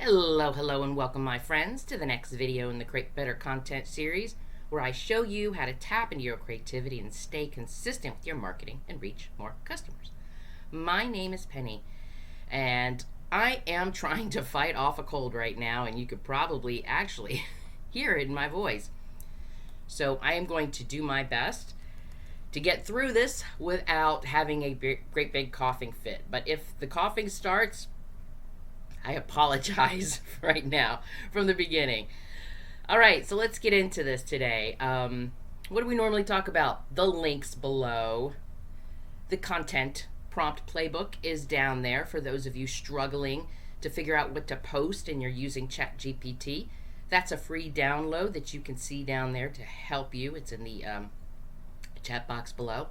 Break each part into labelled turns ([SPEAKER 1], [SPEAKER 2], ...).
[SPEAKER 1] Hello, and welcome, my friends, to the next video in the Create Better Content series, where I show you how to tap into your creativity and stay consistent with your marketing and reach more customers. My name is Penny, and I am trying to fight off a cold right now, and you could probably actually hear it in my voice. So I am going to do my best to get through this without having a great big coughing fit. But if the coughing starts, I apologize right now from the beginning. All right, so let's get into this today. What do we normally talk about? The links below. The content prompt playbook is down there for those of you struggling to figure out what to post and you're using ChatGPT. That's a free download that you can see down there to help you. It's in the chat box below.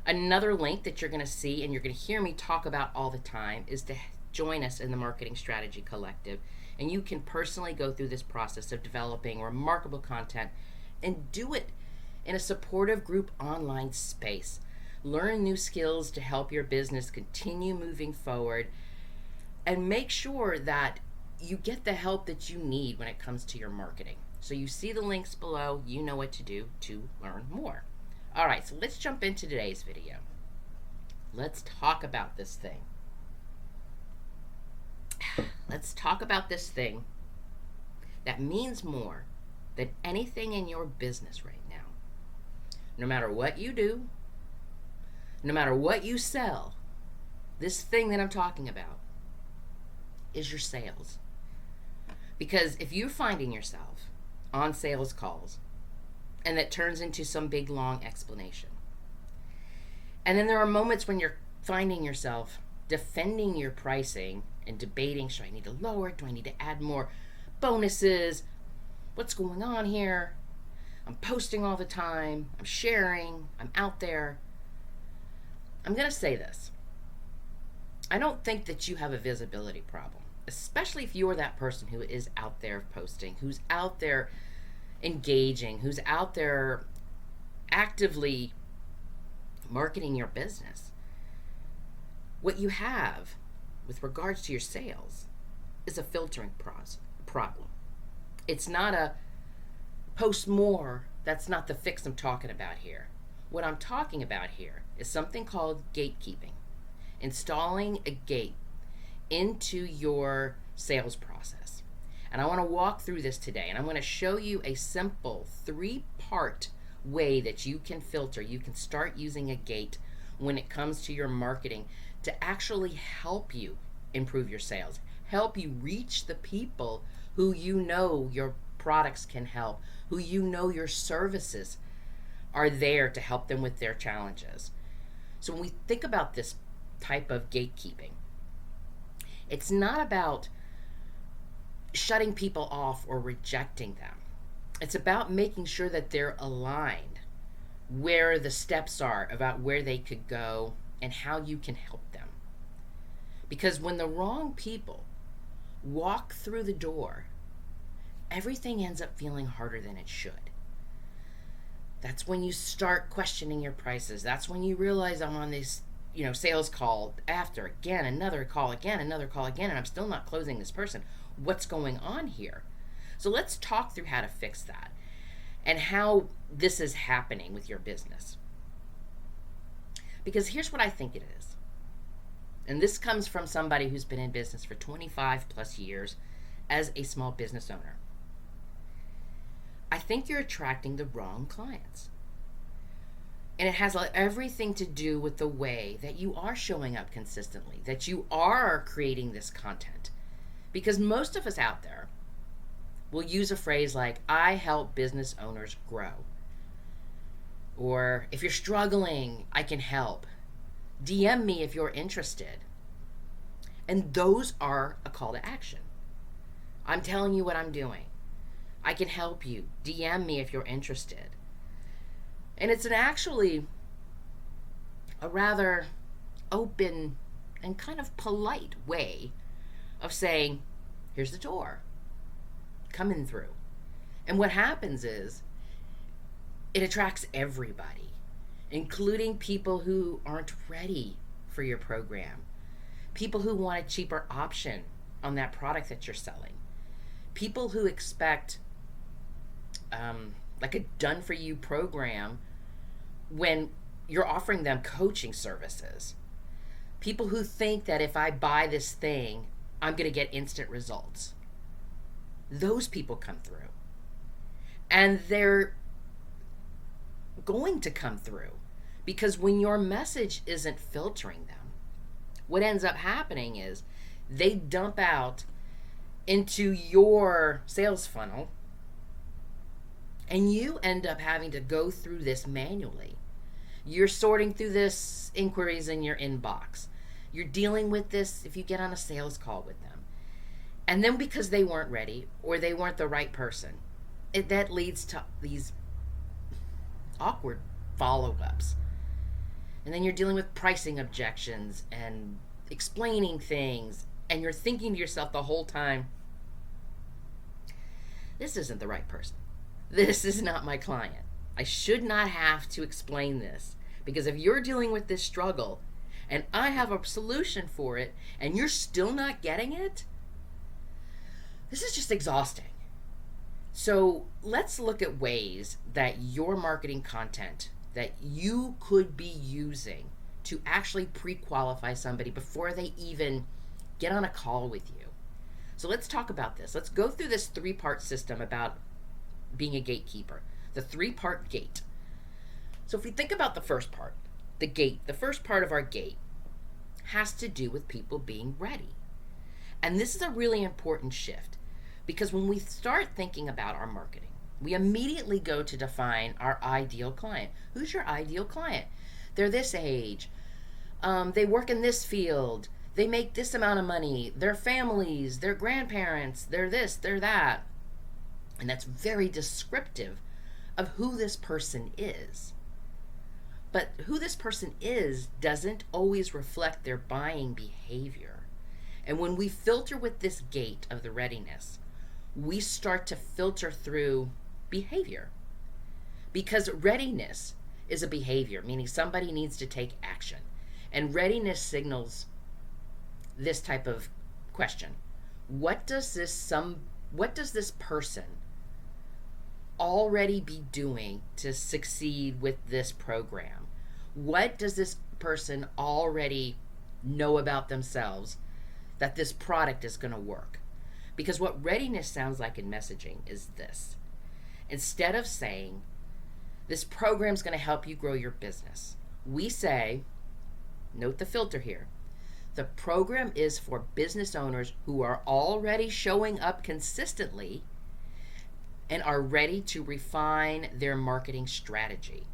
[SPEAKER 1] Another link that you're going to see and you're going to hear me talk about all the time is to join us in the Marketing Strategy Collective, and you can personally go through this process of developing remarkable content and do it in a supportive group online space. Learn new skills to help your business continue moving forward, and make sure that you get the help that you need when it comes to your marketing. So you see the links below, you know what to do to learn more. All right, so let's jump into today's video. Let's talk about this thing. Let's talk about this thing that means more than anything in your business right now. No matter what you do, no matter what you sell, this thing that I'm talking about is your sales. Because if you're finding yourself on sales calls and that turns into some big long explanation, and then there are moments when you're finding yourself defending your pricing and debating, should I need to lower it? Do I need to add more bonuses? What's going on here? I'm posting all the time. I'm sharing. I'm out there. I'm going to say this. I don't think that you have a visibility problem, especially if you are that person who is out there posting, who's out there engaging, who's out there actively marketing your business. What you have with regards to your sales is a filtering problem. It's not a post more. That's not the fix I'm talking about here. What I'm talking about here is something called gatekeeping. Installing a gate into your sales process. And I want to walk through this today, and I'm going to show you a simple 3-part way that you can filter. You can start using a gate when it comes to your marketing to actually help you improve your sales, help you reach the people who you know your products can help, who you know your services are there to help them with their challenges. So when we think about this type of gatekeeping, it's not about shutting people off or rejecting them. It's about making sure that they're aligned where the steps are about where they could go and how you can help them. Because when the wrong people walk through the door, everything ends up feeling harder than it should. That's when you start questioning your prices. That's when you realize I'm on this, sales call after again, another call again, and I'm still not closing this person. What's going on here? So let's talk through how to fix that and how this is happening with your business. Because here's what I think it is. And this comes from somebody who's been in business for 25 plus years as a small business owner. I think you're attracting the wrong clients. And it has everything to do with the way that you are showing up consistently, that you are creating this content. Because most of us out there will use a phrase like, I help business owners grow. Or if you're struggling, I can help. DM me if you're interested. And those are a call to action. I'm telling you what I'm doing. I can help you. DM me if you're interested. And it's actually a rather open and kind of polite way of saying, here's the door. Come in through. And what happens is it attracts everybody, including people who aren't ready for your program, people who want a cheaper option, on that product that you're selling. People who expect like a done for you program when you're offering them coaching services. People who think that if I buy this thing, I'm going to get instant results. Those people come through. And they're going to come through because when your message isn't filtering them, what ends up happening is they dump out into your sales funnel, and you end up having to go through this manually. You're sorting through this inquiries in your inbox. You're dealing with this if you get on a sales call with them. And then because they weren't ready or they weren't the right person, that leads to these awkward follow-ups. And then you're dealing with pricing objections and explaining things, and you're thinking to yourself the whole time, this isn't the right person. This is not my client. I should not have to explain this, because if you're dealing with this struggle and I have a solution for it and you're still not getting it, this is just exhausting. So let's look at ways that your marketing content that you could be using to actually pre-qualify somebody before they even get on a call with you. So let's talk about this. Let's go through this 3-part system about being a gatekeeper. The 3-part gate. So if we think about the first part, the gate, the first part of our gate has to do with people being ready. And this is a really important shift, because when we start thinking about our marketing, we immediately go to define our ideal client. Who's your ideal client? They're this age. They work in this field. They make this amount of money. Their families, their grandparents, they're this, they're that. And that's very descriptive of who this person is. But who this person is doesn't always reflect their buying behavior. And when we filter with this gate of the readiness, we start to filter through behavior. Because readiness is a behavior, meaning somebody needs to take action. And readiness signals this type of question. What does this person already be doing to succeed with this program? What does this person already know about themselves that this product is going to work? Because what readiness sounds like in messaging is this. Instead of saying, this program is going to help you grow your business, we say, note the filter here, the program is for business owners who are already showing up consistently and are ready to refine their marketing strategy.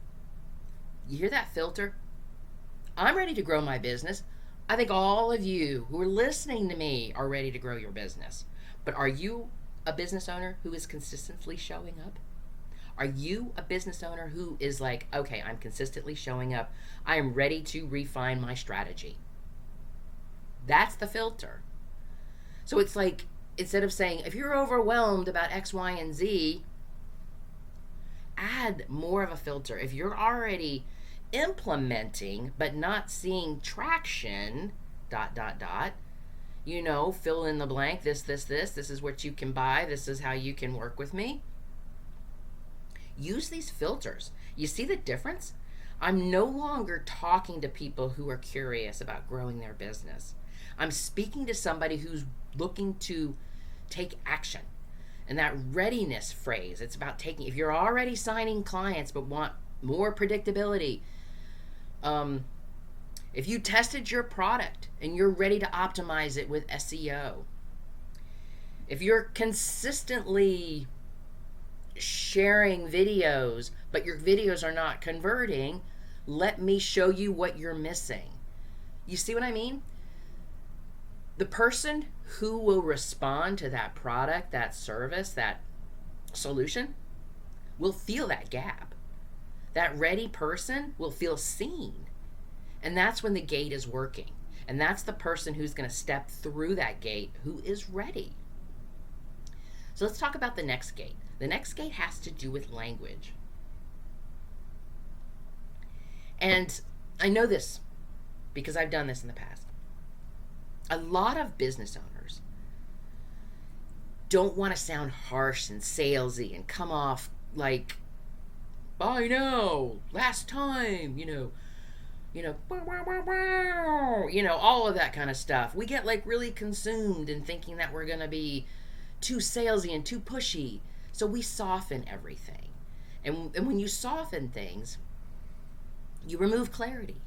[SPEAKER 1] You hear that filter? I'm ready to grow my business. I think all of you who are listening to me are ready to grow your business. But are you a business owner who is consistently showing up? Are you a business owner who is like, okay, I'm consistently showing up. I am ready to refine my strategy. That's the filter. So it's like, instead of saying, if you're overwhelmed about X, Y, and Z, add more of a filter. If you're already implementing but not seeing traction, ... fill in the blank, this is what you can buy, this is how you can work with me. Use these filters. You see the difference? I'm no longer talking to people who are curious about growing their business. I'm speaking to somebody who's looking to take action. And that readiness phrase, it's about taking, if you're already signing clients but want more predictability, if you tested your product and you're ready to optimize it with SEO, if you're consistently sharing videos, but your videos are not converting, let me show you what you're missing. You see what I mean? The person who will respond to that product, that service, that solution, will feel that gap. That ready person will feel seen. And that's when the gate is working. And that's the person who's going to step through that gate who is ready. So let's talk about the next gate. The next gate has to do with language. And I know this because I've done this in the past. A lot of business owners don't want to sound harsh and salesy and come off like, I know, last time, all of that kind of stuff. We get like really consumed in thinking that we're going to be too salesy and too pushy. So we soften everything. And when you soften things, you remove clarity.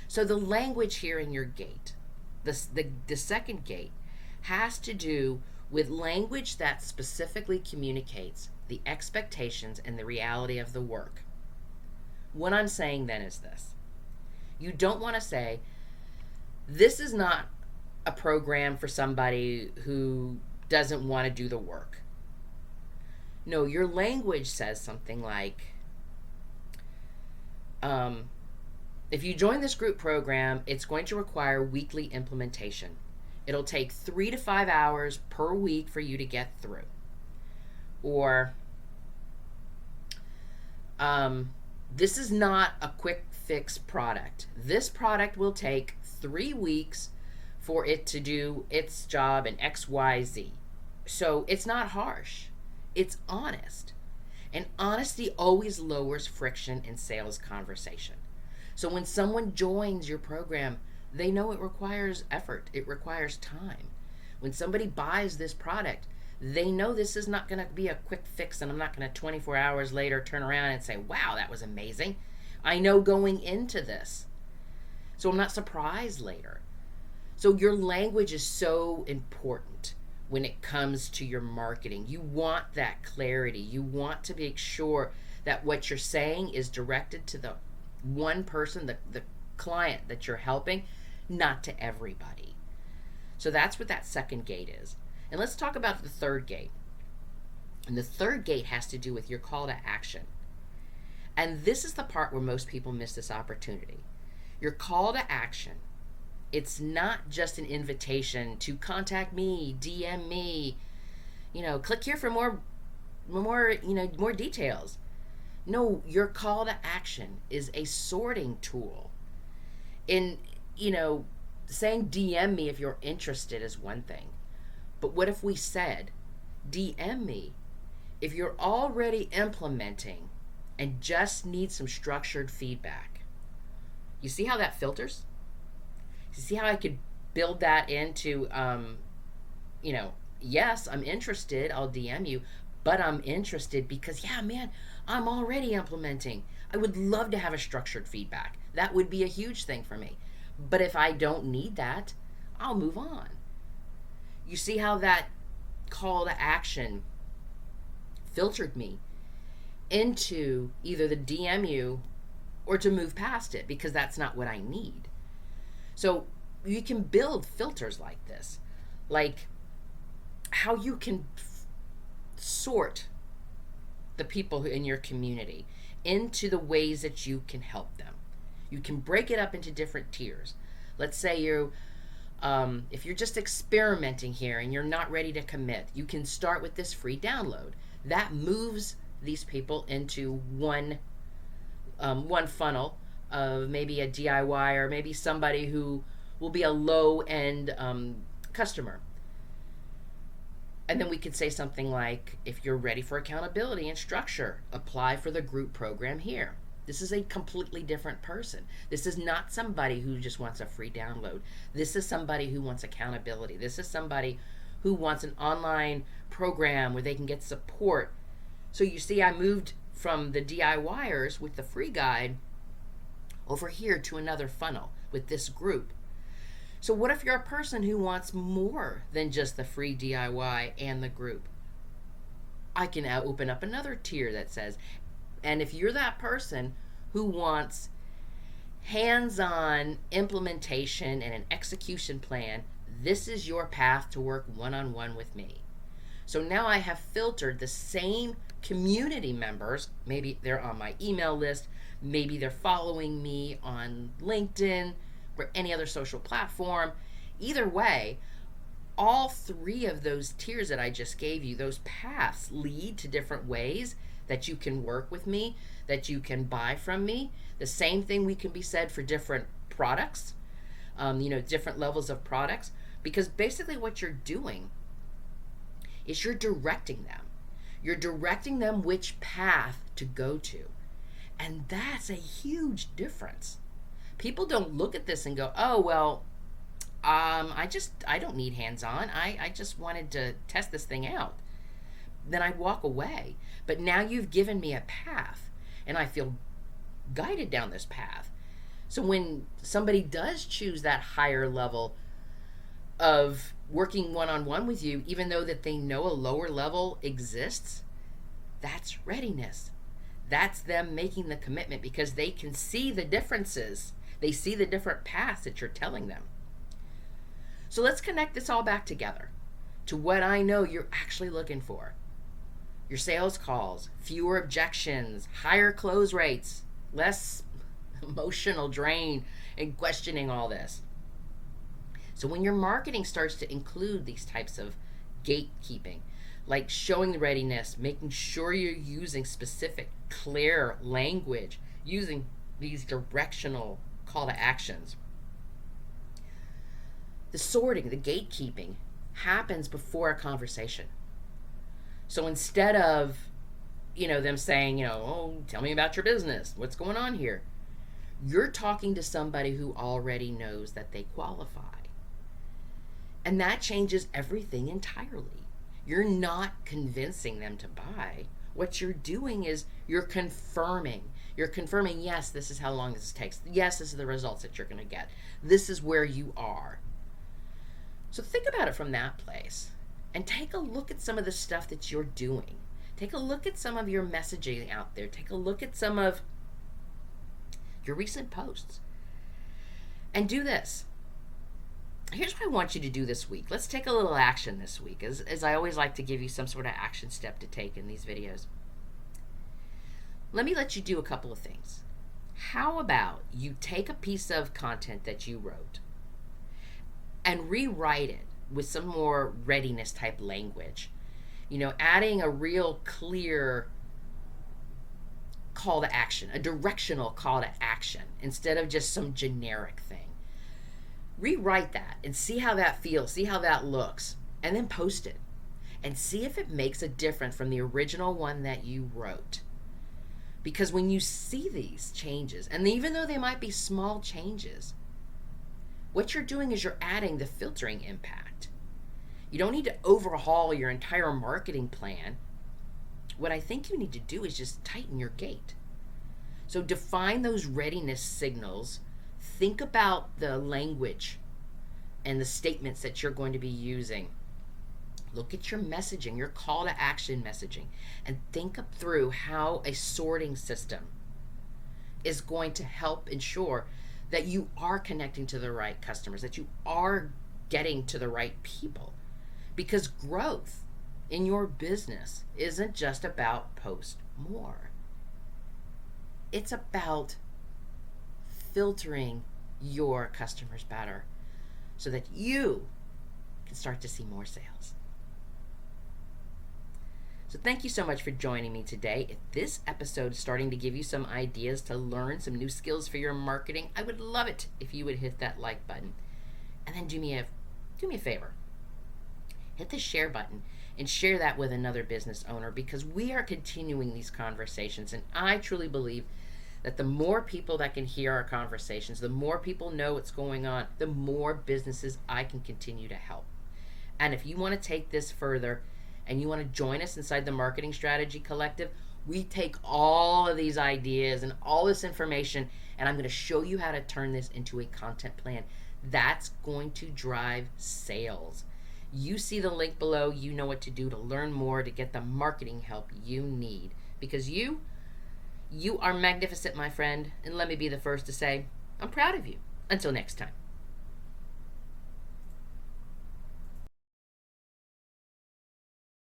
[SPEAKER 1] So the language here in your gate, the second gate, has to do with language that specifically communicates the expectations and the reality of the work. What I'm saying then is this. You don't want to say, this is not a program for somebody who doesn't want to do the work. No, your language says something like, if you join this group program, it's going to require weekly implementation. It'll take 3 to 5 hours per week for you to get through. Or, this is not a quick fix product. This product will take 3 weeks for it to do its job in XYZ. So it's not harsh. It's honest. And honesty always lowers friction in sales conversation. So when someone joins your program, they know it requires effort. It requires time. When somebody buys this product, they know this is not going to be a quick fix, and I'm not going to 24 hours later turn around and say, wow, that was amazing. I know going into this. So I'm not surprised later. So your language is so important when it comes to your marketing. You want that clarity. You want to make sure that what you're saying is directed to the one person, the client that you're helping, not to everybody. So that's what that second gate is. And let's talk about the third gate. And the third gate has to do with your call to action. And this is the part where most people miss this opportunity. Your call to action, it's not just an invitation to contact me, DM me, click here for more details. No, your call to action is a sorting tool. Saying DM me if you're interested is one thing. But what if we said, DM me if you're already implementing and just need some structured feedback? You see how that filters? You see how I could build that into, yes, I'm interested, I'll DM you, but I'm interested because, yeah, man, I'm already implementing. I would love to have a structured feedback. That would be a huge thing for me. But if I don't need that, I'll move on. You see how that call to action filtered me into either the DM you or to move past it because that's not what I need. So you can build filters like this, like how you can sort the people in your community into the ways that you can help them. You can break it up into different tiers. Let's say if you're just experimenting here and you're not ready to commit, you can start with this free download. That moves these people into one funnel of maybe a DIY or maybe somebody who will be a low-end customer. And then we could say something like, if you're ready for accountability and structure, apply for the group program here. This is a completely different person. This is not somebody who just wants a free download. This is somebody who wants accountability. This is somebody who wants an online program where they can get support. So you see, I moved from the DIYers with the free guide over here to another funnel with this group. So what if you're a person who wants more than just the free DIY and the group? I can now open up another tier that says, and if you're that person who wants hands-on implementation and an execution plan, this is your path to work one-on-one with me. So now I have filtered the same community members. Maybe they're on my email list. Maybe they're following me on LinkedIn or any other social platform. Either way, all three of those tiers that I just gave you, those paths lead to different ways that you can work with me, that you can buy from me. The same thing we can be said for different products, different levels of products, because basically what you're doing is you're directing them. You're directing them which path to go to. And that's a huge difference. People don't look at this and go, oh, well, I don't need hands-on. I just wanted to test this thing out. Then I walk away. But now you've given me a path, and I feel guided down this path. So when somebody does choose that higher level of working one-on-one with you, even though that they know a lower level exists, that's readiness. That's them making the commitment because they can see the differences. They see the different paths that you're telling them. So let's connect this all back together to what I know you're actually looking for. Your sales calls, fewer objections, higher close rates, less emotional drain and questioning all this. So when your marketing starts to include these types of gatekeeping, like showing the readiness, making sure you're using specific, clear language, using these directional call to actions, the sorting, the gatekeeping happens before a conversation. So instead of, them saying, oh, tell me about your business. What's going on here? You're talking to somebody who already knows that they qualify. And that changes everything entirely. You're not convincing them to buy. What you're doing is you're confirming. You're confirming, yes, this is how long this takes. Yes, this is the results that you're going to get. This is where you are. So think about it from that place and take a look at some of the stuff that you're doing. Take a look at some of your messaging out there. Take a look at some of your recent posts. And do this. Here's what I want you to do this week. Let's take a little action this week, as I always like to give you some sort of action step to take in these videos. Let me let you do a couple of things. How about you take a piece of content that you wrote and rewrite it with some more readiness type language? Adding a real clear call to action, a directional call to action, instead of just some generic thing. Rewrite that and see how that feels, see how that looks, and then post it. And see if it makes a difference from the original one that you wrote. Because when you see these changes, and even though they might be small changes, what you're doing is you're adding the filtering impact. You don't need to overhaul your entire marketing plan. What I think you need to do is just tighten your gate. So define those readiness signals. Think about the language and the statements that you're going to be using. Look at your messaging, your call to action messaging, and think up through how a sorting system is going to help ensure that you are connecting to the right customers, that you are getting to the right people. Because growth in your business isn't just about post more. It's about filtering your customers better so that you can start to see more sales. So thank you so much for joining me today. If this episode is starting to give you some ideas to learn some new skills for your marketing, I would love it if you would hit that like button. And then do me a favor. Hit the share button and share that with another business owner, because we are continuing these conversations, and I truly believe that the more people that can hear our conversations, the more people know what's going on, the more businesses I can continue to help. And if you want to take this further and you want to join us inside the Marketing Strategy Collective, we take all of these ideas and all this information, and I'm going to show you how to turn this into a content plan that's going to drive sales. You see the link below. You know what to do to learn more, to get the marketing help you need. Because you are magnificent, my friend. And let me be the first to say, I'm proud of you. Until next time.